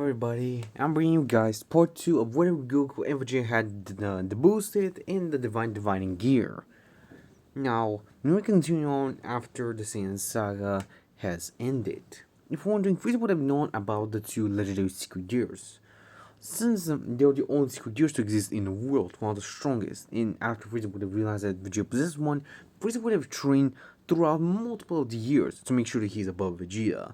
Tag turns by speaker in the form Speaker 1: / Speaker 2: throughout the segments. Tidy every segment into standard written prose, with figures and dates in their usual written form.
Speaker 1: everybody, I'm bringing you guys part 2 of where Goku and Vegeta had the boosted and the divine divining gear. Now, we continue on after the Saiyan saga has ended. If you're wondering, Frieza would have known about the two legendary secret gears. Since they are the only secret gears to exist in the world, one of the strongest, and after Frieza would have realized that Vegeta possessed one, Frieza would have trained throughout multiple of the years to make sure that he's above Vegeta.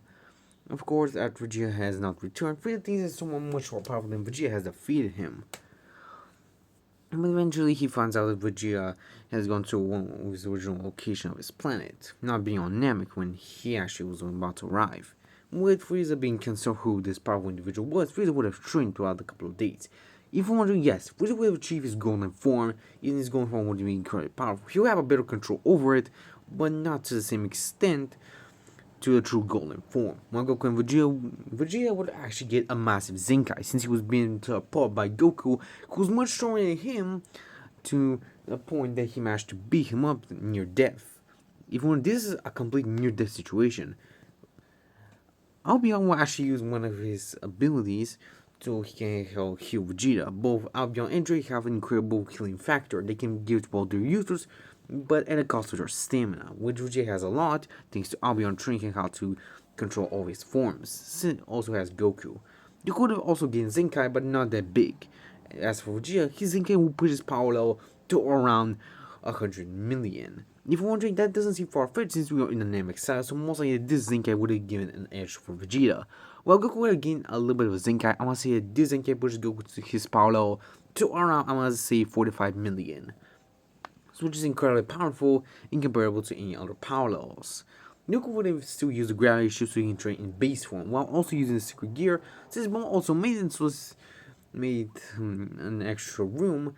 Speaker 1: Of course, after Vegeta has not returned, Frieza thinks that someone much more powerful than Vegeta has defeated him. But eventually, he finds out that Vegeta has gone to his original location of his planet, not being on Namek when he actually was about to arrive. With Frieza being concerned who this powerful individual was, Frieza would have trained throughout a couple of days. If you're wondering, yes, Frieza would have achieved his golden form, and his golden form would be incredibly powerful. He'll have a better control over it, but not to the same extent to the true golden form. While Goku and Vegeta would actually get a massive Zenkai since he was being taught by Goku, who was much stronger than him to the point that he managed to beat him up near death. Even this is a complete near death situation, Albion will actually use one of his abilities so he can help heal Vegeta. Both Albion and Ddraig have an incredible healing factor they can give to both their users, but at a cost to their stamina, which Vegeta has a lot thanks to Albion training how to control all his forms. Sin also has Goku. You could have also gained Zenkai, but not that big. As for Vegeta, his Zenkai will push his power level to around 100 million. If you're wondering, that doesn't seem far-fetched since we are in the Namek saga, so most likely this Zenkai would have given an edge for Vegeta. While Goku would have gained a little bit of a Zenkai, I want to say that this Zenkai pushes Goku to his power level to around, I want to say, 45 million. Which is incredibly powerful and comparable to any other power levels. Goku would have still used the gravity shield so he can train in base form, while also using the secret gear, since Bulma also made an extra room,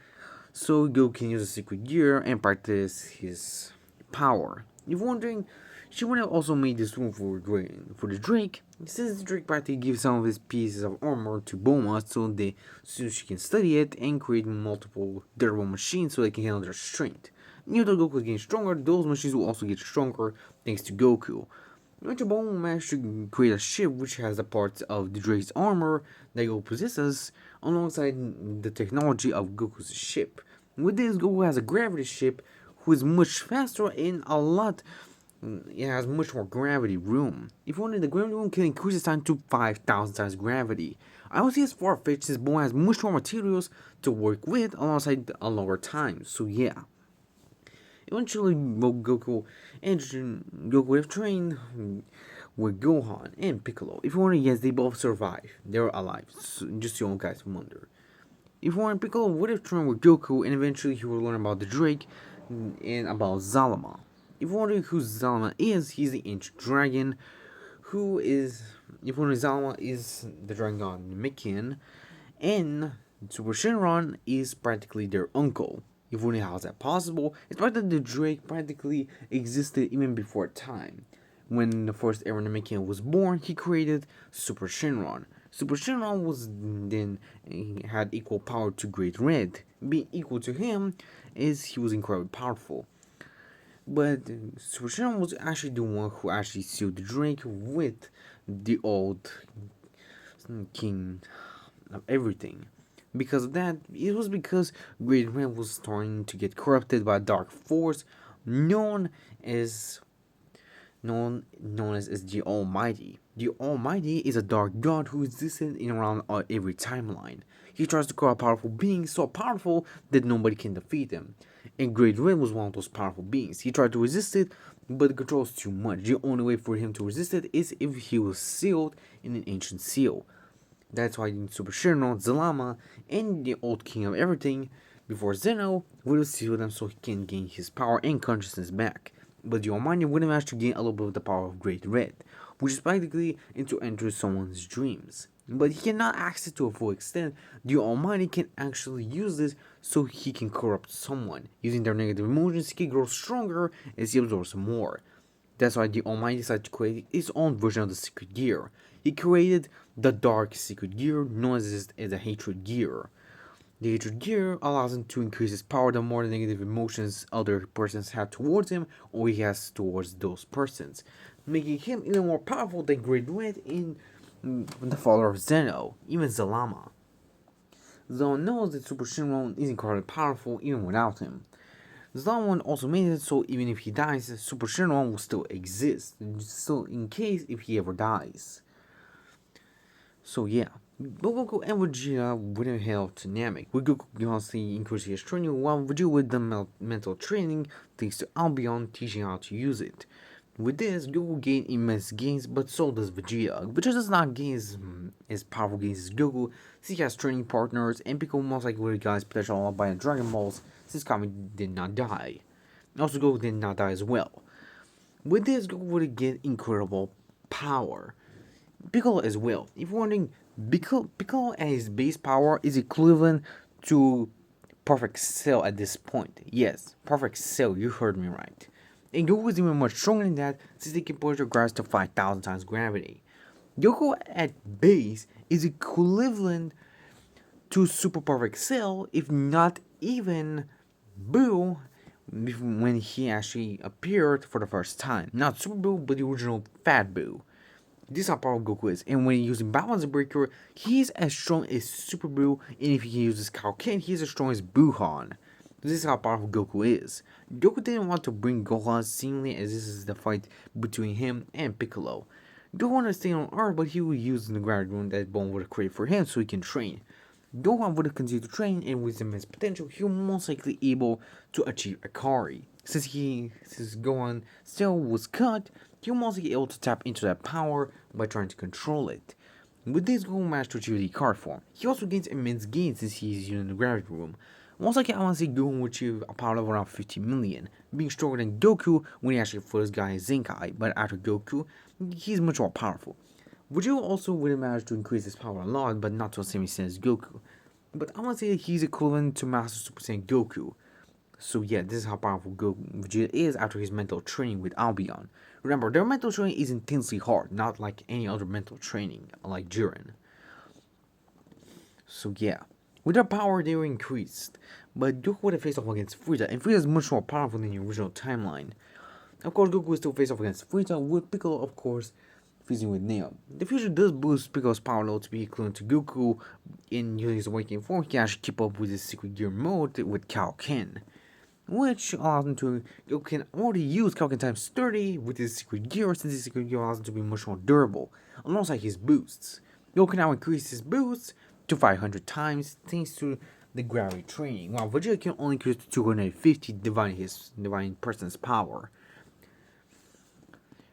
Speaker 1: so Goku can use the secret gear and practice his power. If you're wondering, she would have also made this room for the Ddraig, since the Ddraig practically gives some of his pieces of armor to Bulma so she can study it and create multiple durable machines so they can handle their strength. Even though Goku is getting stronger, those machines will also get stronger thanks to Goku. Eventually, Bulma managed to create a ship which has the parts of the Drake's armor that Goku possesses, alongside the technology of Goku's ship. With this, Goku has a gravity ship who is much faster and it has much more gravity room. If you wanted, the gravity room can increase its time to 5,000 times gravity. I would say it's far-fetched since Bulma has much more materials to work with alongside a lower time, so yeah. Eventually, Goku would have trained with Gohan and Piccolo. If you wonder, yes, they both survive. They're alive, so just so you guys wonder. If you want, Piccolo would have trained with Goku, and eventually he would learn about the Ddraig and about Zalama. If you're wondering who Zalama is, he's the ancient dragon, who is, if you're wondering, Zalama is the dragon god Namekian, and Super Shenron is practically their uncle. If you wonder how is that possible, it's part that the Ddraig practically existed even before time. When the first ever Namekian was born, he created Super Shenron. Super Shenron was then had equal power to Great Red. Being equal to him is he was incredibly powerful. But Super Shenron was actually the one who actually sealed the Ddraig with the old king of everything. Because of that, it was because Great Red was starting to get corrupted by a dark force known as the Almighty. The Almighty is a dark god who existed in around every timeline. He tries to corrupt powerful beings so powerful that nobody can defeat him. And Great Red was one of those powerful beings. He tried to resist it, but it controls too much. The only way for him to resist it is if he was sealed in an ancient seal. That's why Super Shenron, Zalama, and the old king of everything, before Zeno, would have sealed them so he can gain his power and consciousness back. But the Almighty would have managed to gain a little bit of the power of Great Red, which is practically to enter someone's dreams. But he cannot access it to a full extent. The Almighty can actually use this so he can corrupt someone. Using their negative emotions, he can grow stronger as he absorbs more. That's why the Almighty decided to create his own version of the Secret Gear. He created the Dark Secret Gear, known as the Hatred Gear. The Hatred Gear allows him to increase his power the more negative emotions other persons have towards him or he has towards those persons, making him even more powerful than Great Red and the father of Zeno, even Zalama. Zeno knows that Super Shenron is incredibly powerful even without him. Zalama also made it so even if he dies, Super Shenron will still exist, still in case if he ever dies. So yeah, Goku and Vegeta wouldn't help dynamic, with Goku constantly increasing his training while Vegeta with the mental training thanks to Albion teaching how to use it. With this, Goku gained immense gains, but so does Vegeta. Vegeta does not gain as powerful gains as Goku, since he has training partners, and Piccolo most likely would have got his potential unlocked by the Dragon Balls, since Kami did not die. Also, Goku did not die as well. With this, Goku would get incredible power. Piccolo as well. If you're wondering, Piccolo at his base power is equivalent to Perfect Cell at this point. Yes, Perfect Cell, you heard me right. And Goku is even much stronger than that since they can push their grass to 5,000 times gravity. Goku at base is equivalent to Super Perfect Cell, if not even Boo, when he actually appeared for the first time. Not Super Boo, but the original Fat Boo. This is how powerful Goku is, and when using Balance Breaker, he's as strong as Super Boo, and if he uses Kaioken, he's as strong as Buhan. This is how powerful Goku is. Goku didn't want to bring Gohan seemingly as this is the fight between him and Piccolo. Gohan wanted to stay on Earth, but he would use the gravity room that Bone would have created for him so he can train. Gohan would have continued to train, and with immense potential, he was most likely able to achieve Akari. Since Gohan still was cut, he was mostly able to tap into that power by trying to control it. With this, Gohan managed to achieve the Akari form. He also gains immense gains since he's using the gravity room. Most likely, I want to say Gohan would achieve a power level around 50 million, being stronger than Goku when he actually first got his Zenkai, but after Goku, he's much more powerful. Vegeta also would have managed to increase his power a lot, but not to the same extent as Goku. But I want to say that he's equivalent to Master Super Saiyan Goku. So yeah, this is how powerful Vegeta is after his mental training with Albion. Remember, their mental training is intensely hard, not like any other mental training, like Jiren. So yeah, with their power they were increased, but Goku would have faced off against Frieza, and Frieza is much more powerful than the original timeline. Of course, Goku will still face off against Frieza, with Piccolo, of course, fusing with Neo. The future does boost Piccolo's power level to be equivalent to Goku in using his awakening form. He can actually keep up with his secret gear mode with Kaioken, which allows him to. Goku can already use Kaioken times 30 with his secret gear, since his secret gear allows him to be much more durable, alongside his boosts. Goku can now increase his boosts to 500 times thanks to the gravity training, while Vegeta can only increase to 250, dividing person's power.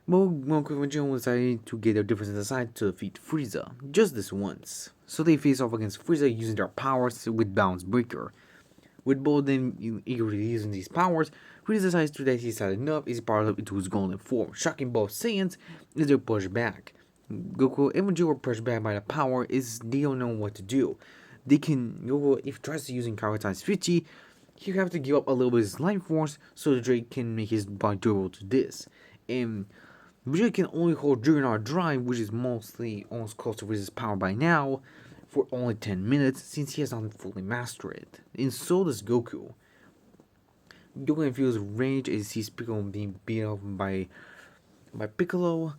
Speaker 1: Goku and Vegeta decided to get their differences aside to defeat Frieza, just this once. So they face off against Frieza using their powers with Balance Breaker. With both of them eagerly using these powers, Frieza decides that he's had enough as he powers up into his golden form, shocking both Saiyans as they're pushed back. Goku and Vegeta were pushed back by the power as they don't know what to do. Goku, if he tries to use Kaioken times 50, he'll have to give up a little bit of his life force so the Ddraig can make his body durable to this. And Vegeta can only hold Juggernaut Drive, which is mostly almost close to Frieza's power by now, for only 10 minutes since he has not fully mastered it. And so does Goku. Goku feels rage as he sees Piccolo being beat up by Piccolo.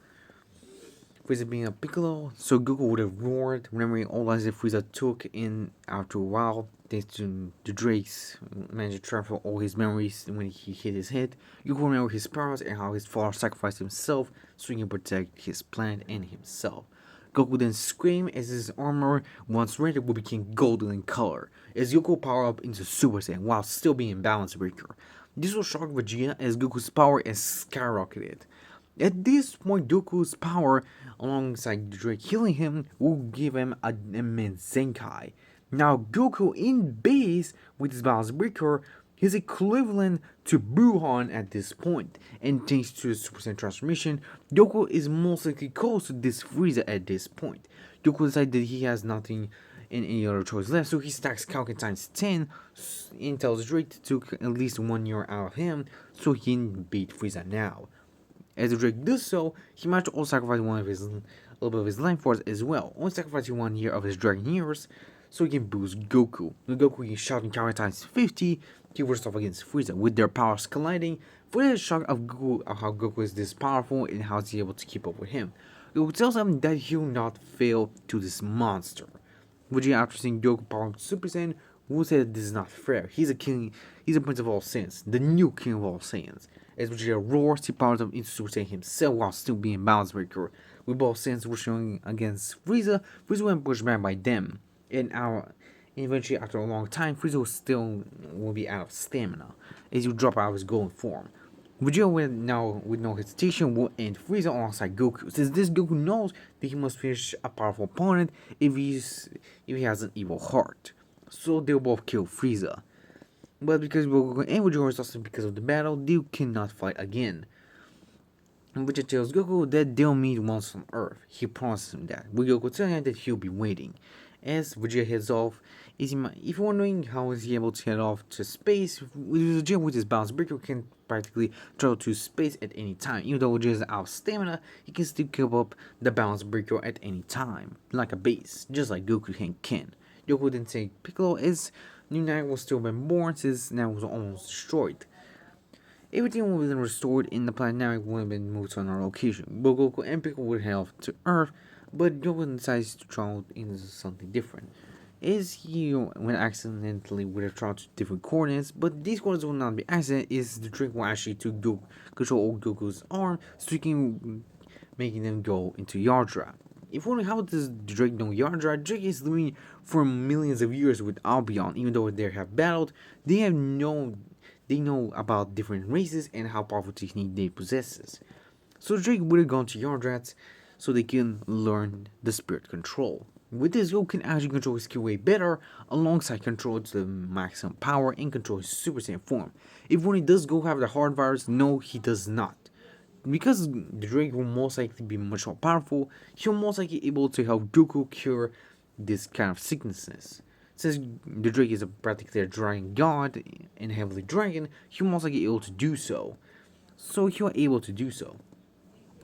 Speaker 1: Frieza being a Piccolo, so Goku would have roared, remembering all lives that Frieza took in after a while, thanks to the Drakes managed to transfer all his memories when he hit his head. Goku remembered his powers and how his father sacrificed himself so he can protect his planet and himself. Goku then screamed as his armor, once rendered, would become golden in color, as Goku powered up into Super Saiyan while still being Balance Breaker. This will shock Vegeta as Goku's power is skyrocketed. At this point, Goku's power, alongside Ddraig healing him, will give him an immense Zenkai. Now, Goku in base with his Balance Breaker is equivalent to Buhan at this point, and thanks to his Super Saiyan transformation, Goku is most likely close to this Frieza at this point. Goku decided that he has nothing and any other choice left, so he stacks Kaioken times 10 and tells Ddraig to take at least 1 year out of him so he can beat Frieza now. As Ddraig does so, he managed to also sacrifice a little bit of his life force as well, only sacrificing 1 year of his dragon years, so he can boost Goku. When Goku is shouting Kaioken times 50, he works off against Frieza, with their powers colliding. Frieza is shocked of how Goku is this powerful and how he's able to keep up with him. Goku tells him that he will not fail to this monster. Vegeta, after seeing Goku power up to Super Saiyan, will say that this is not fair. He's a king, he's a prince of all Saiyans, the new king of all Saiyans. As Vegeta roars, he powers up into Super Saiyan himself while still being balance breaker. With both Saiyans rushing against Frieza, Frieza went pushed back by them. Eventually, after a long time, Frieza still will be out of stamina as he drop out of his golden form. Vegeta will now, with no hesitation, will end Frieza alongside Goku, since this Goku knows that he must finish a powerful opponent if he has an evil heart. So they'll both kill Frieza. But because Goku and Vegeta is also because of the battle, they cannot fight again. And Vegeta tells Goku that they'll meet once on Earth. He promises him that, with Goku telling him that he'll be waiting. As Vegeta heads off, if you're wondering how is he able to head off to space, Vegeta with his balance breaker can practically travel to space at any time. Even though Vegeta is out of stamina, he can still keep up the balance breaker at any time, like a base, just like Goku can. Goku didn't take Piccolo as New Namek was still been born since Namek was almost destroyed. Everything would have been restored in the planet Namek would have been moved to another location. But Goku and Piccolo would head off to Earth, but Goku decides to travel into something different. Is he when accidentally would have traveled to different coordinates, but these coordinates will not be accident, is the trick will actually to control old Goku's arm, so he can making them go into Yardra. If wondering how does Ddraig know Yardra, Ddraig is living for millions of years with Albion. Even though they have battled, they know about different races and how powerful technique they possesses. So Ddraig would have gone to Yardrats so they can learn the spirit control. With this, Goku can actually control his skill way better, alongside control to the maximum power and control his Super Saiyan form. If when he does go have the hard virus, no, he does not. Because Ddraig will most likely be much more powerful, he'll most likely able to help Goku cure this kind of sicknesses. Since Ddraig is practically a dragon god and heavily dragon, he'll most likely able to do so. So he'll able to do so.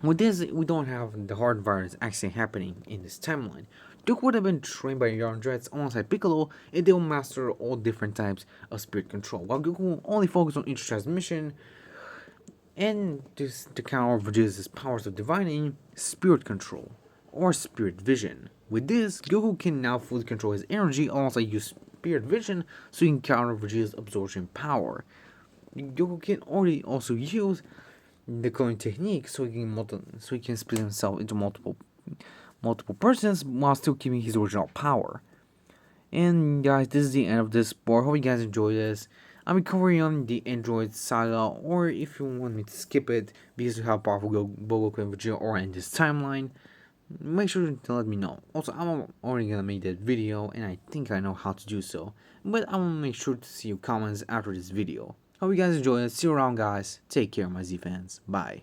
Speaker 1: With this, we don't have the hard virus actually happening in this timeline. Goku would have been trained by Yardrats alongside Piccolo, and they will master all different types of spirit control, while Goku will only focus on inter-transmission and just to counter Vegeta's powers of divining, spirit control, or spirit vision. With this, Goku can now fully control his energy alongside use spirit vision so he can counter Vegeta's absorption power. Goku can already also use the cloning technique so he can split himself into multiple persons while still keeping his original power. And guys, this is the end of this part. Hope you guys enjoyed this. I'll be covering on the Android saga, or if you want me to skip it because of how powerful Goku and Vegeta are in this timeline, make sure to let me know. Also, I'm already gonna make that video, and I think I know how to do so. But I'm gonna make sure to see your comments after this video. Hope you guys enjoy it. See you around, guys. Take care, my Z fans. Bye.